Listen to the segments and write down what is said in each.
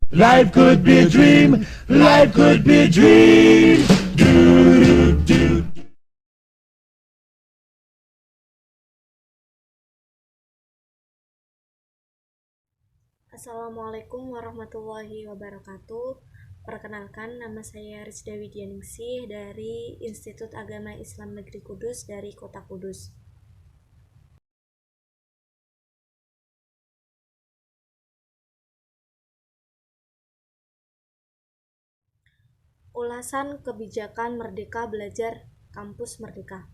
Life could be a dream. Life could be a dream. Do, do, do. Assalamualaikum warahmatullahi wabarakatuh. Perkenalkan, nama saya Rizda Widyaningsih dari Institut Agama Islam Negeri Kudus dari Kota Kudus. Ulasan kebijakan Merdeka Belajar Kampus Merdeka.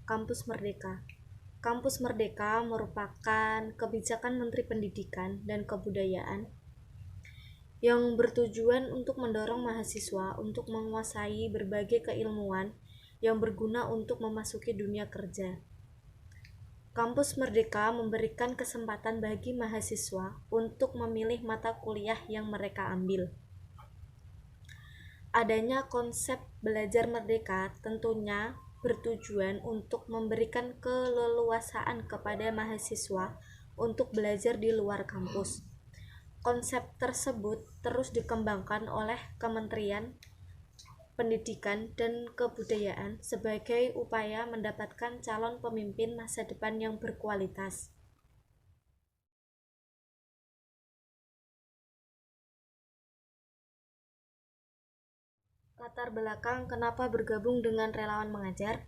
Kampus Merdeka. Kampus Merdeka merupakan kebijakan Menteri Pendidikan dan Kebudayaan yang bertujuan untuk mendorong mahasiswa untuk menguasai berbagai keilmuan yang berguna untuk memasuki dunia kerja. Kampus Merdeka memberikan kesempatan bagi mahasiswa untuk memilih mata kuliah yang mereka ambil. Adanya konsep belajar merdeka tentunya bertujuan untuk memberikan keleluasaan kepada mahasiswa untuk belajar di luar kampus. Konsep tersebut terus dikembangkan oleh Kementerian Pendidikan dan Kebudayaan sebagai upaya mendapatkan calon pemimpin masa depan yang berkualitas. Latar belakang kenapa bergabung dengan relawan mengajar.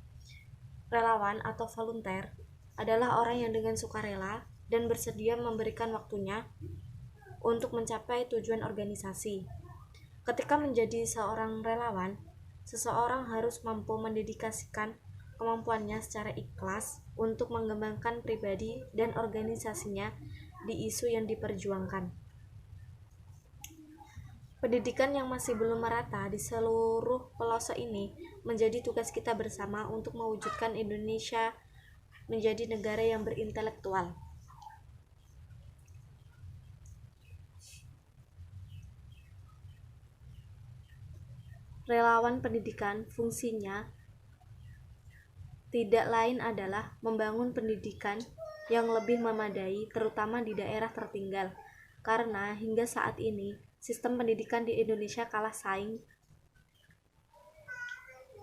Relawan atau volunteer adalah orang yang dengan sukarela dan bersedia memberikan waktunya untuk mencapai tujuan organisasi. Ketika menjadi seorang relawan, seseorang harus mampu mendedikasikan kemampuannya secara ikhlas untuk mengembangkan pribadi dan organisasinya di isu yang diperjuangkan. Pendidikan yang masih belum merata di seluruh pelosok ini menjadi tugas kita bersama untuk mewujudkan Indonesia menjadi negara yang berintelektual. Relawan pendidikan fungsinya tidak lain adalah membangun pendidikan yang lebih memadai terutama di daerah tertinggal, karena hingga saat ini sistem pendidikan di Indonesia kalah saing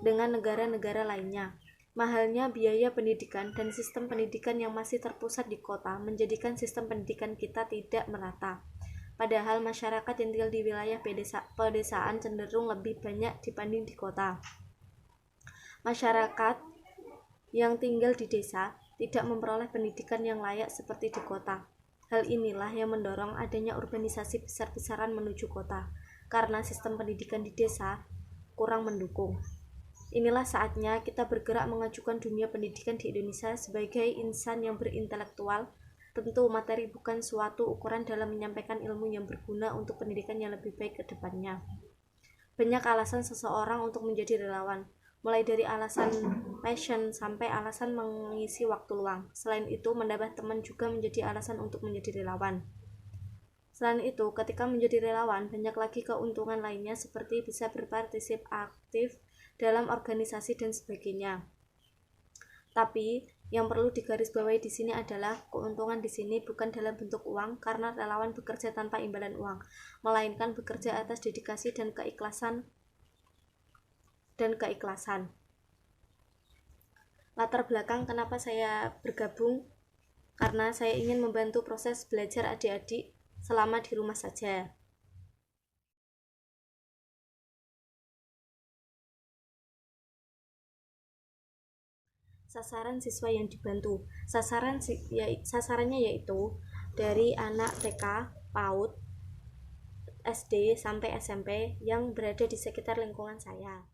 dengan negara-negara lainnya. Mahalnya biaya pendidikan dan sistem pendidikan yang masih terpusat di kota menjadikan sistem pendidikan kita tidak merata. Padahal masyarakat yang tinggal di wilayah pedesaan cenderung lebih banyak dibanding di kota. Masyarakat yang tinggal di desa tidak memperoleh pendidikan yang layak seperti di kota. Hal inilah yang mendorong adanya urbanisasi besar-besaran menuju kota, karena sistem pendidikan di desa kurang mendukung. Inilah saatnya kita bergerak mengajukan dunia pendidikan di Indonesia sebagai insan yang berintelektual. Tentu materi bukan suatu ukuran dalam menyampaikan ilmu yang berguna untuk pendidikan yang lebih baik ke depannya. Banyak alasan seseorang untuk menjadi relawan, mulai dari alasan passion sampai alasan mengisi waktu luang. Selain itu, mendapat teman juga menjadi alasan untuk menjadi relawan. Selain itu, ketika menjadi relawan, banyak lagi keuntungan lainnya seperti bisa berpartisipasi aktif dalam organisasi dan sebagainya. Tapi yang perlu digarisbawahi di sini adalah keuntungan di sini bukan dalam bentuk uang, karena relawan bekerja tanpa imbalan uang, melainkan bekerja atas dedikasi dan keikhlasan. Latar belakang kenapa saya bergabung, karena saya ingin membantu proses belajar adik-adik selama di rumah saja. Sasaran siswa yang dibantu. Sasarannya yaitu dari anak TK, PAUD, SD sampai SMP yang berada di sekitar lingkungan saya.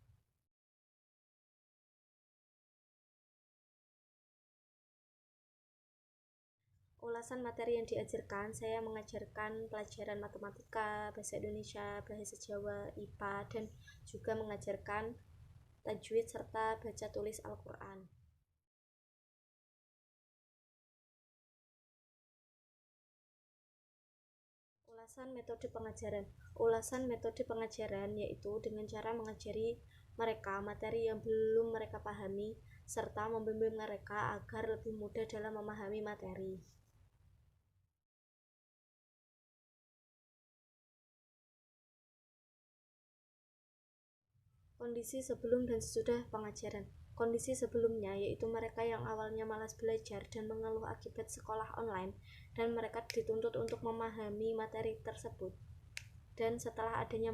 Ulasan materi yang diajarkan, saya mengajarkan pelajaran matematika, bahasa Indonesia, bahasa Jawa, IPA, dan juga mengajarkan tajwid serta baca tulis Al-Quran. Ulasan metode pengajaran yaitu dengan cara mengajari mereka materi yang belum mereka pahami serta membimbing mereka agar lebih mudah dalam memahami materi. Kondisi sebelum dan sesudah pengajaran. Kondisi sebelumnya yaitu mereka yang awalnya malas belajar dan mengeluh akibat sekolah online, dan mereka dituntut untuk memahami materi tersebut. Dan setelah adanya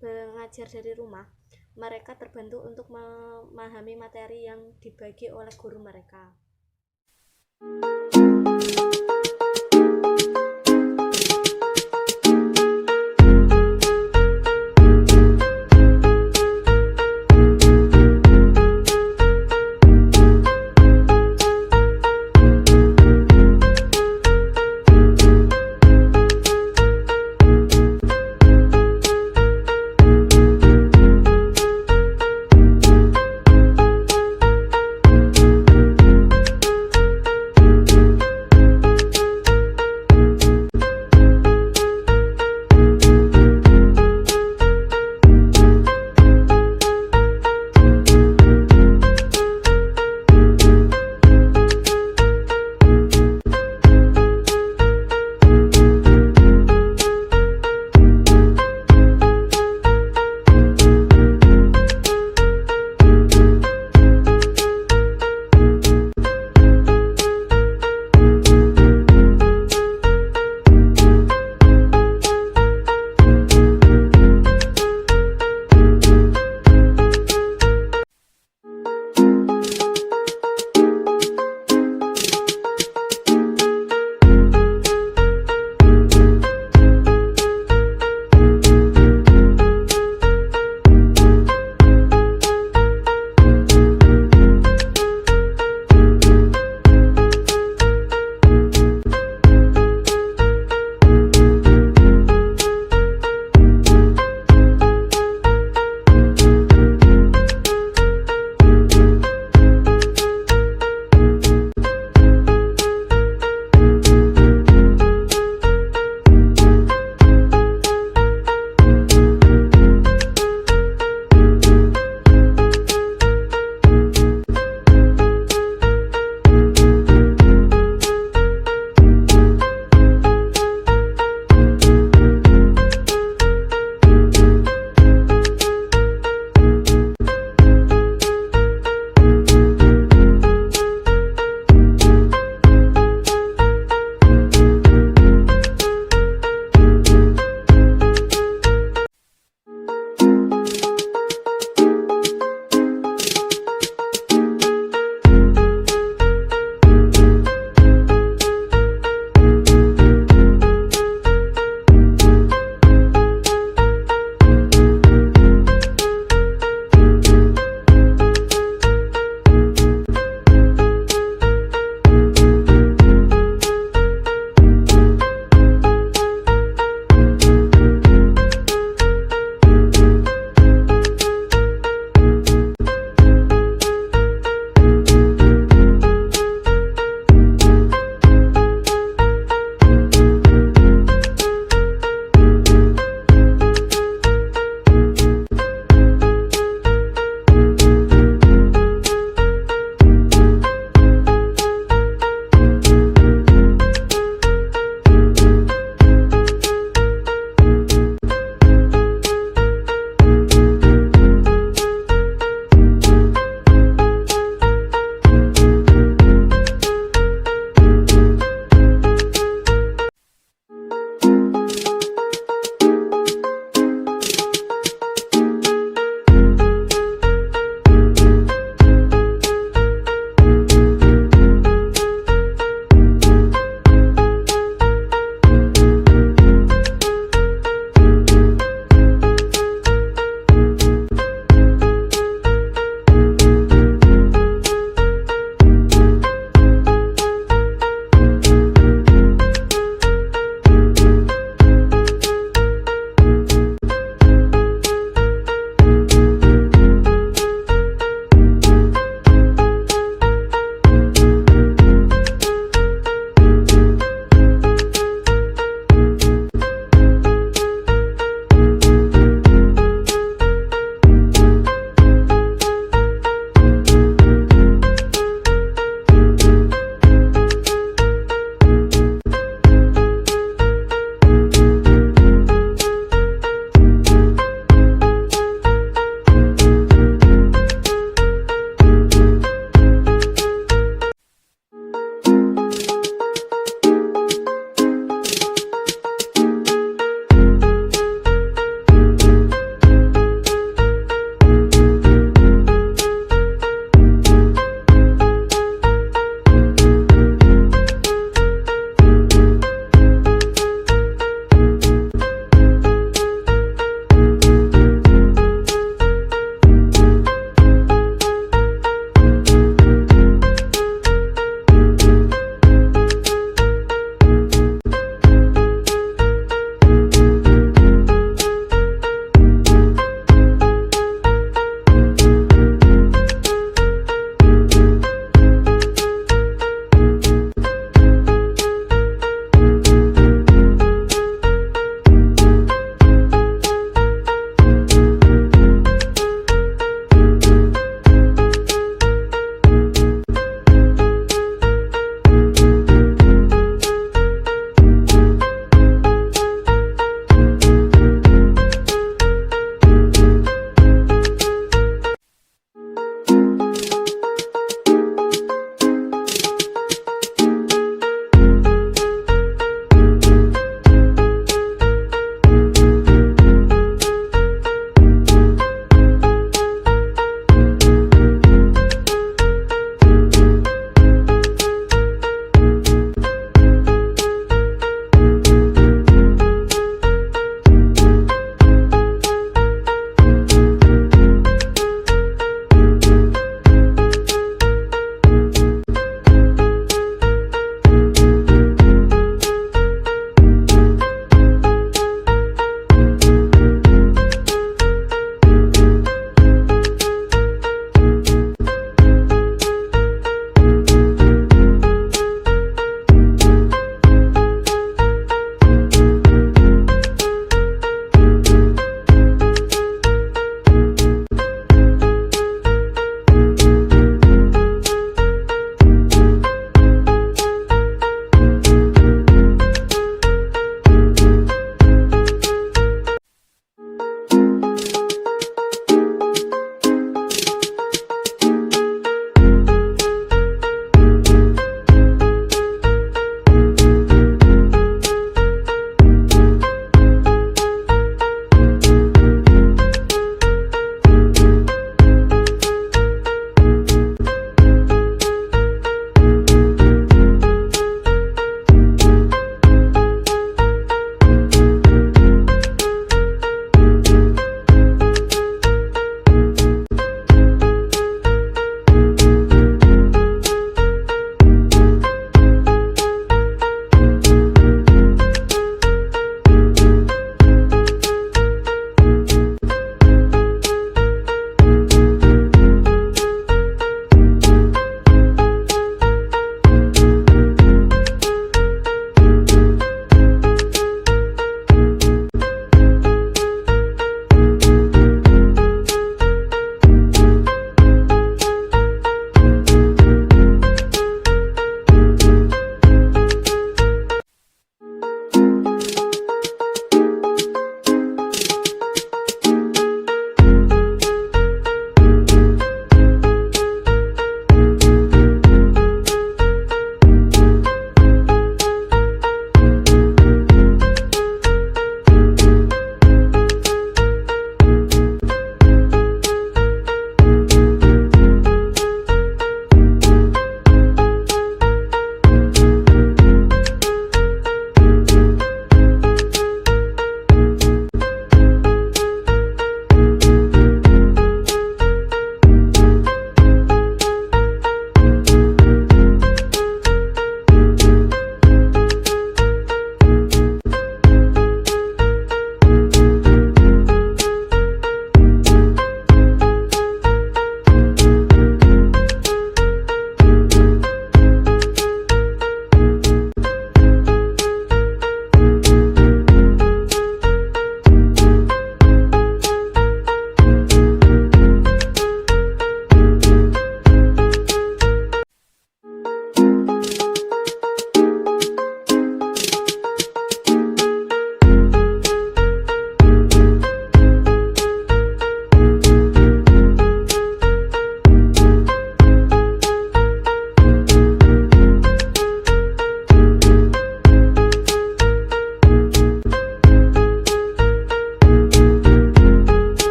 belajar dari rumah, mereka terbantu untuk memahami materi yang dibagi oleh guru mereka.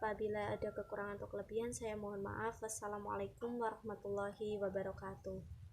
Apabila ada kekurangan atau kelebihan, saya mohon maaf. Wassalamualaikum warahmatullahi wabarakatuh.